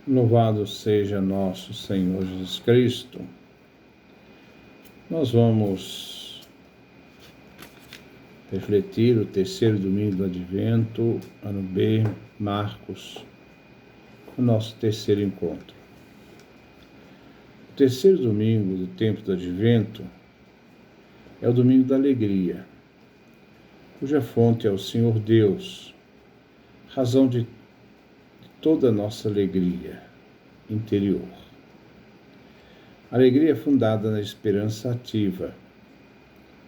Louvado seja nosso Senhor Jesus Cristo. Nós vamos refletir o terceiro domingo do Advento, ano B, Marcos, o nosso terceiro encontro. O terceiro domingo do tempo do Advento é o domingo da alegria, cuja fonte é o Senhor Deus, razão de toda a nossa alegria interior. A alegria é fundada na esperança ativa,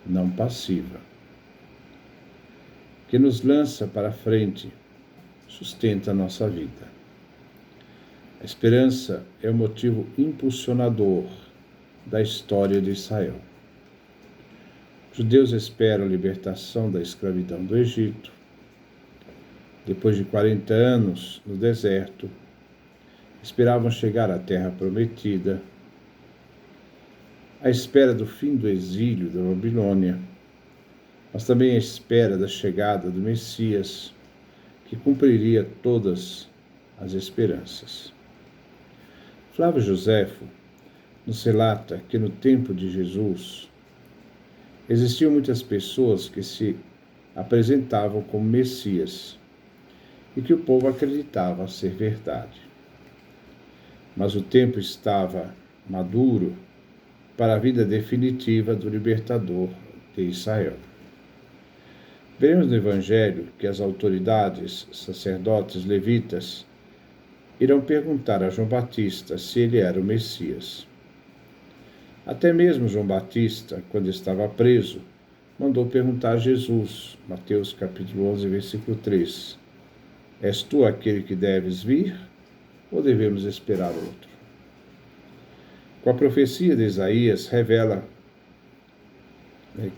não passiva, que nos lança para frente, sustenta a nossa vida. A esperança é o motivo impulsionador da história de Israel. Os judeus esperam a libertação da escravidão do Egito. Depois de 40 anos no deserto, esperavam chegar à terra prometida, à espera do fim do exílio da Babilônia, mas também à espera da chegada do Messias, que cumpriria todas as esperanças. Flávio Joséfo nos relata que no tempo de Jesus existiam muitas pessoas que se apresentavam como Messias e que o povo acreditava ser verdade. Mas o tempo estava maduro para a vida definitiva do libertador de Israel. Veremos no Evangelho que as autoridades, sacerdotes, levitas, irão perguntar a João Batista se ele era o Messias. Até mesmo João Batista, quando estava preso, mandou perguntar a Jesus, Mateus capítulo 11, versículo 3, és tu aquele que deves vir, ou devemos esperar outro? Com a profecia de Isaías, revela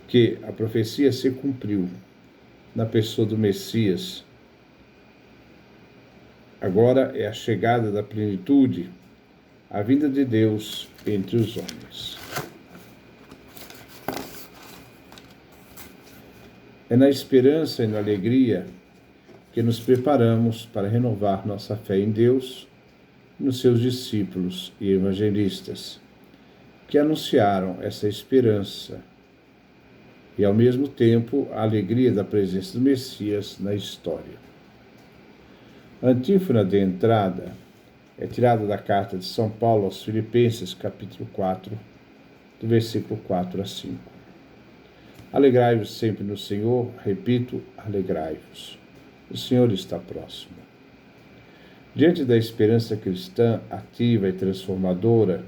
que a profecia se cumpriu na pessoa do Messias. Agora é a chegada da plenitude, a vinda de Deus entre os homens. É na esperança e na alegria que nos preparamos para renovar nossa fé em Deus e nos seus discípulos e evangelistas, que anunciaram essa esperança e, ao mesmo tempo, a alegria da presença do Messias na história. A antífona de entrada é tirada da carta de São Paulo aos Filipenses, capítulo 4, do versículo 4 a 5. Alegrai-vos sempre no Senhor, repito, alegrai-vos. O Senhor está próximo. Diante da esperança cristã ativa e transformadora,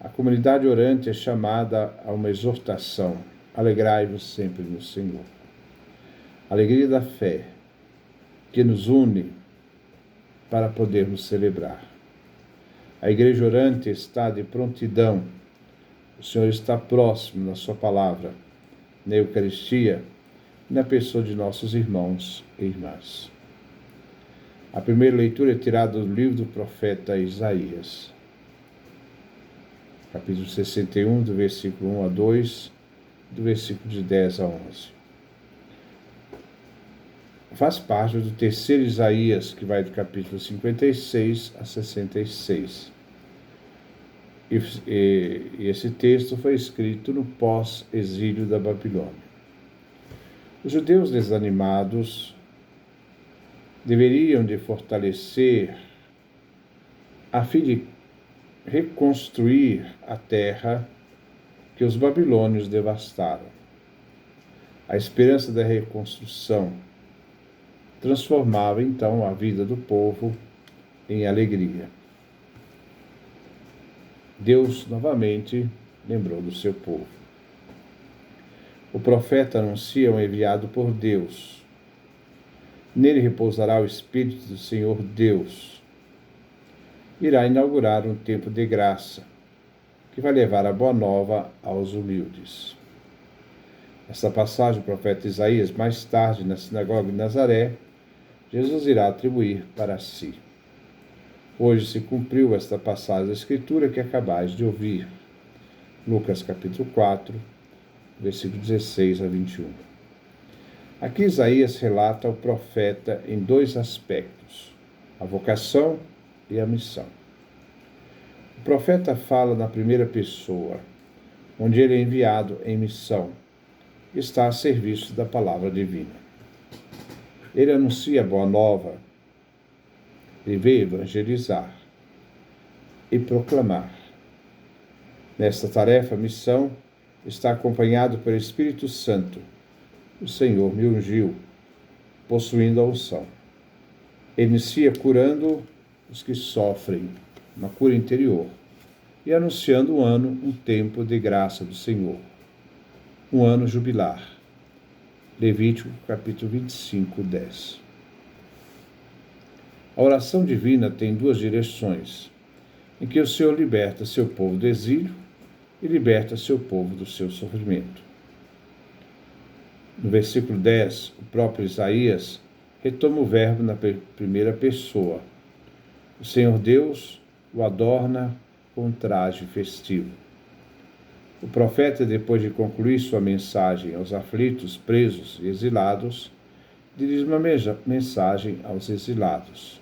a comunidade orante é chamada a uma exortação: alegrai-vos sempre no Senhor. A alegria da fé, que nos une para podermos celebrar. A igreja orante está de prontidão. O Senhor está próximo na sua palavra, na Eucaristia e na pessoa de nossos irmãos e irmãs. A primeira leitura é tirada do livro do profeta Isaías, capítulo 61, do versículo 1 a 2, do versículo de 10 a 11. Faz parte do terceiro Isaías, que vai do capítulo 56 a 66. E esse texto foi escrito no pós-exílio da Babilônia. Os judeus desanimados deveriam de fortalecer a fim de reconstruir a terra que os babilônios devastaram. A esperança da reconstrução transformava então a vida do povo em alegria. Deus novamente lembrou do seu povo. O profeta anuncia um enviado por Deus. Nele repousará o Espírito do Senhor Deus. Irá inaugurar um tempo de graça, que vai levar a boa nova aos humildes. Essa passagem do profeta Isaías, mais tarde na sinagoga de Nazaré, Jesus irá atribuir para si. Hoje se cumpriu esta passagem da Escritura que acabais de ouvir. Lucas capítulo 4, versículo 16 a 21. Aqui Isaías relata o profeta em dois aspectos: a vocação e a missão. O profeta fala na primeira pessoa, onde ele é enviado em missão, está a serviço da palavra divina. Ele anuncia a boa nova, ele veio evangelizar e proclamar. Nesta tarefa, a missão está acompanhado pelo Espírito Santo. O Senhor me ungiu, possuindo a unção. Ele inicia curando os que sofrem, uma cura interior, e anunciando um tempo de graça do Senhor, um ano jubilar. Levítico, capítulo 25, 10. A oração divina tem duas direções, em que o Senhor liberta seu povo do exílio e liberta seu povo do seu sofrimento. No versículo 10, o próprio Isaías retoma o verbo na primeira pessoa. O Senhor Deus o adorna com um traje festivo. O profeta, depois de concluir sua mensagem aos aflitos, presos e exilados, dirige uma mensagem aos exilados,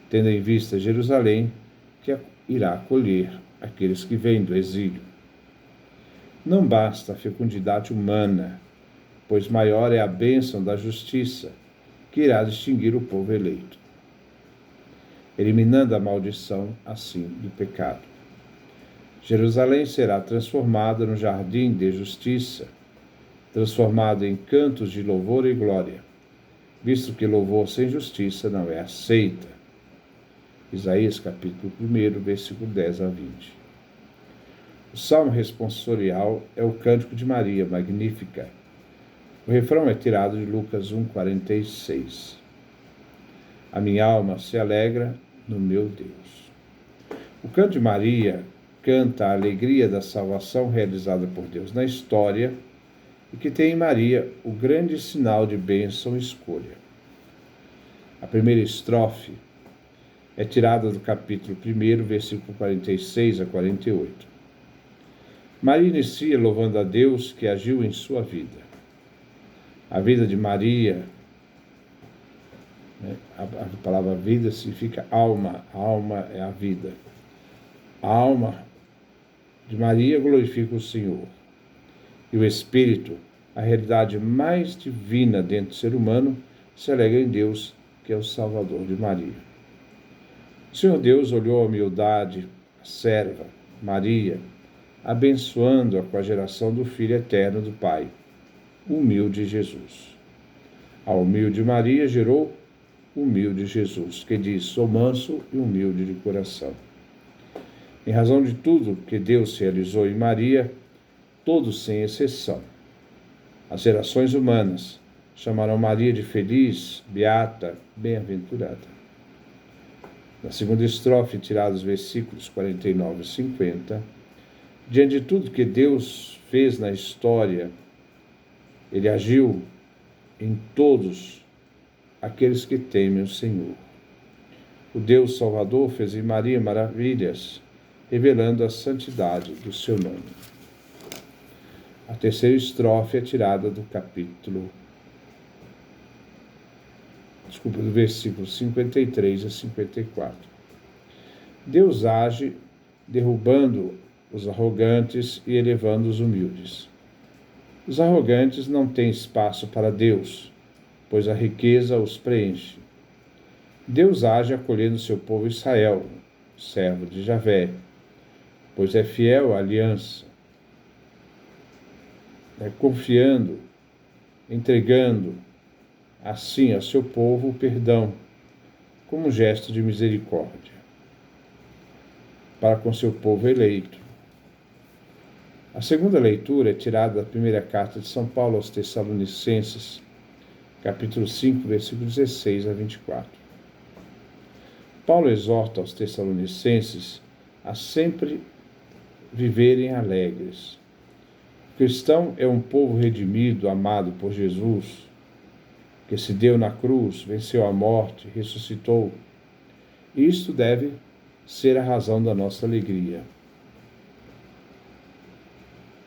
tendo em vista Jerusalém, que irá acolher aqueles que vêm do exílio. Não basta a fecundidade humana, pois maior é a bênção da justiça, que irá distinguir o povo eleito, eliminando a maldição, assim, do pecado. Jerusalém será transformada no jardim de justiça, transformada em cantos de louvor e glória, visto que louvor sem justiça não é aceita. Isaías capítulo 1, versículo 10 a 20. O salmo responsorial é o Cântico de Maria, Magnífica. O refrão é tirado de Lucas 1,46. A minha alma se alegra no meu Deus. O Canto de Maria canta a alegria da salvação realizada por Deus na história e que tem em Maria o grande sinal de bênção e escolha. A primeira estrofe é tirada do capítulo 1, versículo 46 a 48. Maria inicia louvando a Deus que agiu em sua vida. A vida de Maria, a palavra vida significa alma, a alma é a vida. A alma de Maria glorifica o Senhor. E o Espírito, a realidade mais divina dentro do ser humano, se alegra em Deus, que é o Salvador de Maria. O Senhor Deus olhou a humildade, a serva, Maria, abençoando-a com a geração do Filho eterno do Pai, o humilde Jesus. A humilde Maria gerou o humilde Jesus, que diz: sou manso e humilde de coração. Em razão de tudo que Deus realizou em Maria, todos sem exceção, as gerações humanas chamarão Maria de feliz, beata, bem-aventurada. Na segunda estrofe, tirada dos versículos 49 e 50, diante de tudo que Deus fez na história, Ele agiu em todos aqueles que temem o Senhor. O Deus Salvador fez em Maria maravilhas, revelando a santidade do seu nome. A terceira estrofe é tirada do do versículo 53 a 54. Deus age derrubando os arrogantes e elevando os humildes. Os arrogantes não têm espaço para Deus, pois a riqueza os preenche. Deus age acolhendo seu povo Israel, servo de Javé, pois é fiel à aliança, confiando, entregando assim a seu povo o perdão, como gesto de misericórdia, para com seu povo eleito. A segunda leitura é tirada da primeira carta de São Paulo aos Tessalonicenses, capítulo 5, versículo 16 a 24. Paulo exorta aos Tessalonicenses a sempre viverem alegres. O cristão é um povo redimido, amado por Jesus, que se deu na cruz, venceu a morte, ressuscitou. E isto deve ser a razão da nossa alegria.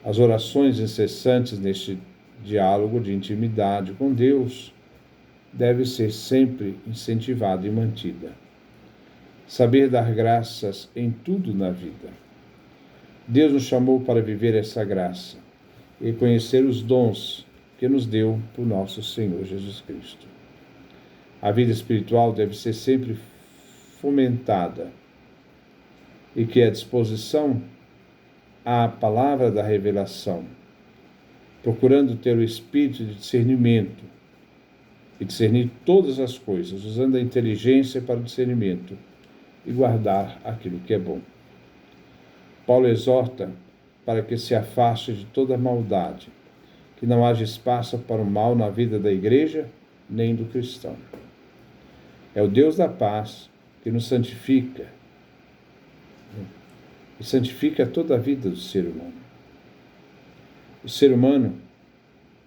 As orações incessantes neste diálogo de intimidade com Deus devem ser sempre incentivada e mantida. saber dar graças em tudo na vida. Deus nos chamou para viver essa graça e conhecer os dons que nos deu por nosso Senhor Jesus Cristo. A vida espiritual deve ser sempre fomentada e que a disposição à palavra da revelação, procurando ter o espírito de discernimento e discernir todas as coisas, usando a inteligência para o discernimento e guardar aquilo que é bom. Paulo exorta para que se afaste de toda maldade, que não haja espaço para o mal na vida da igreja nem do cristão. É o Deus da paz que nos santifica e santifica toda a vida do ser humano. O ser humano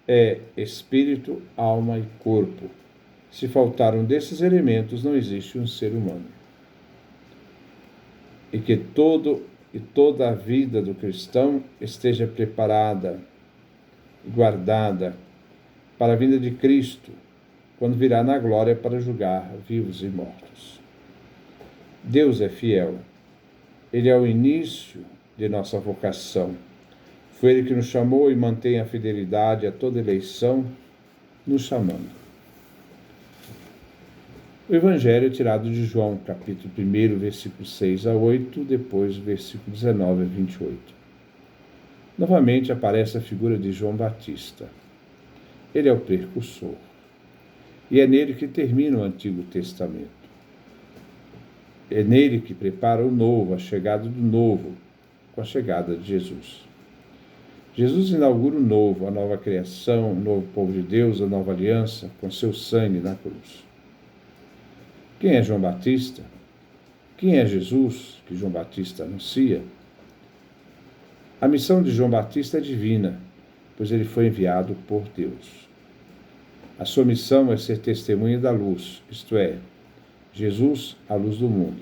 é espírito, alma e corpo. Se faltar um desses elementos, não existe um ser humano. E que toda a vida do cristão esteja preparada e guardada para a vinda de Cristo, quando virá na glória para julgar vivos e mortos. Deus é fiel. Ele é o início de nossa vocação. Foi Ele que nos chamou e mantém a fidelidade a toda eleição, nos chamando. O Evangelho é tirado de João, capítulo 1, versículo 6 a 8, depois versículo 19 a 28. Novamente aparece a figura de João Batista. Ele é o precursor. E é nele que termina o Antigo Testamento. É nele que prepara o novo, a chegada do novo, com a chegada de Jesus. Jesus inaugura o novo, a nova criação, o novo povo de Deus, a nova aliança, com seu sangue na cruz. Quem é João Batista? Quem é Jesus, que João Batista anuncia? A missão de João Batista é divina, pois ele foi enviado por Deus. A sua missão é ser testemunha da luz, isto é, Jesus, a luz do mundo.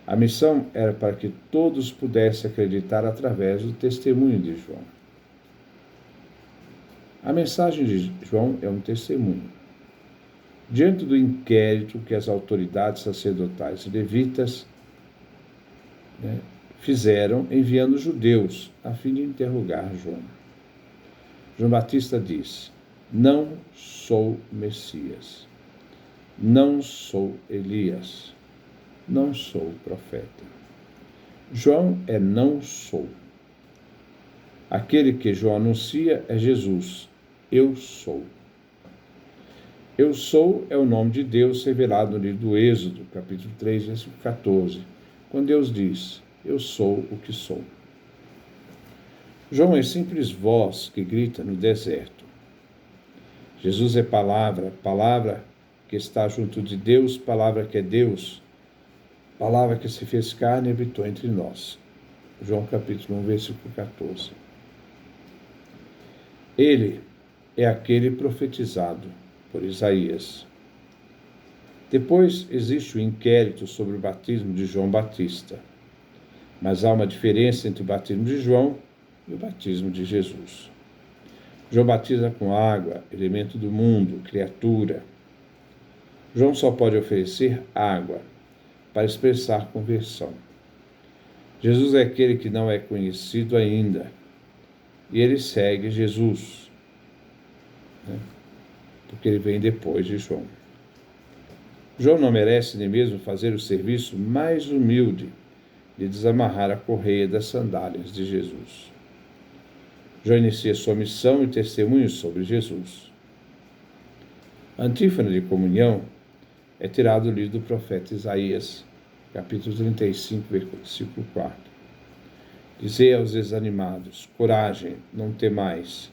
A missão era para que todos pudessem acreditar através do testemunho de João. A mensagem de João é um testemunho. Diante do inquérito que as autoridades sacerdotais e levitas fizeram, enviando judeus a fim de interrogar João. João Batista diz: não sou Messias, não sou Elias, não sou profeta. João é não sou. Aquele que João anuncia é Jesus. Eu sou. Eu sou é o nome de Deus revelado no livro do Êxodo, capítulo 3, versículo 14, quando Deus diz: eu sou o que sou. João é simples voz que grita no deserto. Jesus é palavra, palavra que está junto de Deus, palavra que é Deus, palavra que se fez carne e habitou entre nós. João capítulo 1, versículo 14. Ele é aquele profetizado por Isaías. Depois existe o inquérito sobre o batismo de João Batista. Mas há uma diferença entre o batismo de João e o batismo de Jesus. João batiza com água, elemento do mundo, criatura. João só pode oferecer água para expressar conversão. Jesus é aquele que não é conhecido ainda. E ele segue Jesus, porque ele vem depois de João. João não merece nem mesmo fazer o serviço mais humilde de desamarrar a correia das sandálias de Jesus. João inicia sua missão e testemunho sobre Jesus. A antífona de comunhão é tirada do livro do profeta Isaías, capítulo 35, versículo 4. Dizei aos desanimados: coragem, não temais.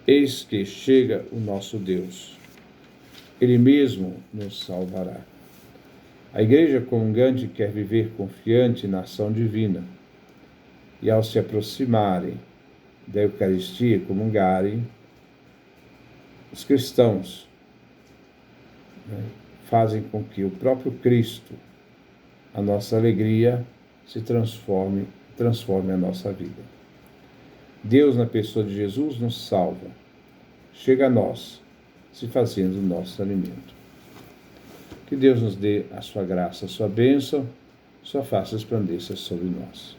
Eis que chega o nosso Deus. Ele mesmo nos salvará. A igreja comungante quer viver confiante na ação divina. E ao se aproximarem da Eucaristia e comungarem, os cristãos fazem com que o próprio Cristo, a nossa alegria, se transforme a nossa vida. Deus, na pessoa de Jesus, nos salva. Chega a nós, se fazendo o nosso alimento. Que Deus nos dê a sua graça, a sua bênção, sua face resplandeça sobre nós.